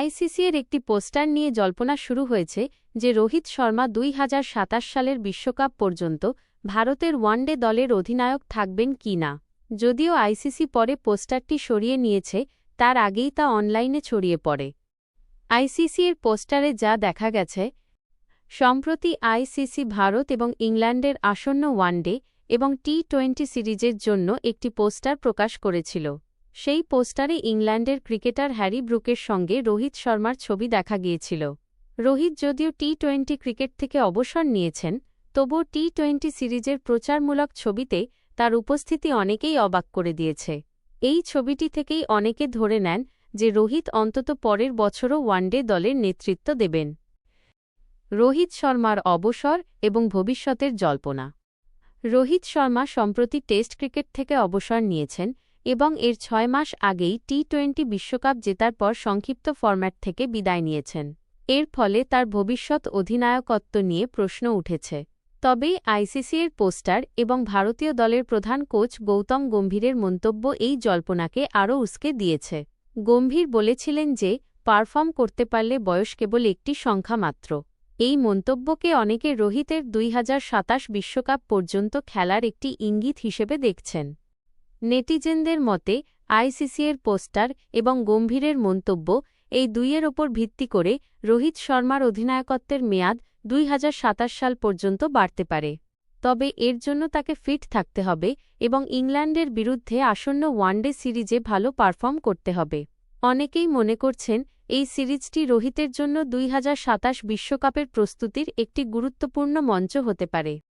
আইসিসির একটি পোস্টার নিয়ে জল্পনা শুরু হয়েছে যে রোহিত শর্মা 2027 সালের বিশ্বকাপ পর্যন্ত ভারতের ওয়ানডে দলের অধিনায়ক থাকবেন কি না। যদিও আইসিসি পরে পোস্টারটি সরিয়ে নিয়েছে, তার আগেই তা অনলাইনে ছড়িয়ে পড়ে। আইসিসির পোস্টারে যা দেখা গেছে, সম্প্রতি আইসিসি ভারত এবং ইংল্যান্ডের আসন্ন ওয়ানডে এবং টি-20 সিরিজের জন্য একটি পোস্টার প্রকাশ করেছিল। সেই পোস্টারে ইংল্যান্ডের ক্রিকেটার হ্যারি ব্রুকের সঙ্গে রোহিত শর্মার ছবি দেখা গিয়েছিল। রোহিত যদিও টি-20 ক্রিকেট থেকে অবসর নিয়েছেন, তবুও টি-20 সিরিজের প্রচারমূলক ছবিতে তার উপস্থিতি অনেকেই অবাক করে দিয়েছে। এই ছবিটি থেকেই অনেকে ধরে নেন যে রোহিত অন্তত পরের বছরও ওয়ানডে দলের নেতৃত্ব দেবেন। রোহিত শর্মার অবসর এবং ভবিষ্যতের জল্পনা। রোহিত শর্মা সম্প্রতি টেস্ট ক্রিকেট থেকে অবসর নিয়েছেন এবং এর 6 মাস আগেই টি-20 বিশ্বকাপ জেতার পর সংক্ষিপ্ত ফরম্যাট থেকে বিদায় নিয়েছেন। এর ফলে তার ভবিষ্যৎ অধিনায়কত্ব নিয়ে প্রশ্ন উঠেছে। তবে আইসিসির পোস্টার এবং ভারতীয় দলের প্রধান কোচ গৌতম গম্ভীরের মন্তব্য এই জল্পনাকে আরও উস্কে দিয়েছে। গম্ভীর বলেছিলেন যে পারফর্ম করতে পারলে বয়স কেবল একটি সংখ্যা মাত্র। এই মন্তব্যকে অনেকে রোহিতের 2027 বিশ্বকাপ পর্যন্ত খেলার একটি ইঙ্গিত হিসেবে দেখছেন। নেটিজেনদের মতে আইসিসির পোস্টার এবং গম্ভীরের মন্তব্য এই দুইয়ের ওপর ভিত্তি করে রোহিত শর্মার অধিনায়কত্বের মেয়াদ 2027 সাল পর্যন্ত বাড়তে পারে। তবে এর জন্য তাকে ফিট থাকতে হবে এবং ইংল্যান্ডের বিরুদ্ধে আসন্ন ওয়ানডে সিরিজে ভালো পারফর্ম করতে হবে। অনেকেই মনে করছেন এই সিরিজটি রোহিতের জন্য 2027 বিশ্বকাপের প্রস্তুতির একটি গুরুত্বপূর্ণ মঞ্চ হতে পারে।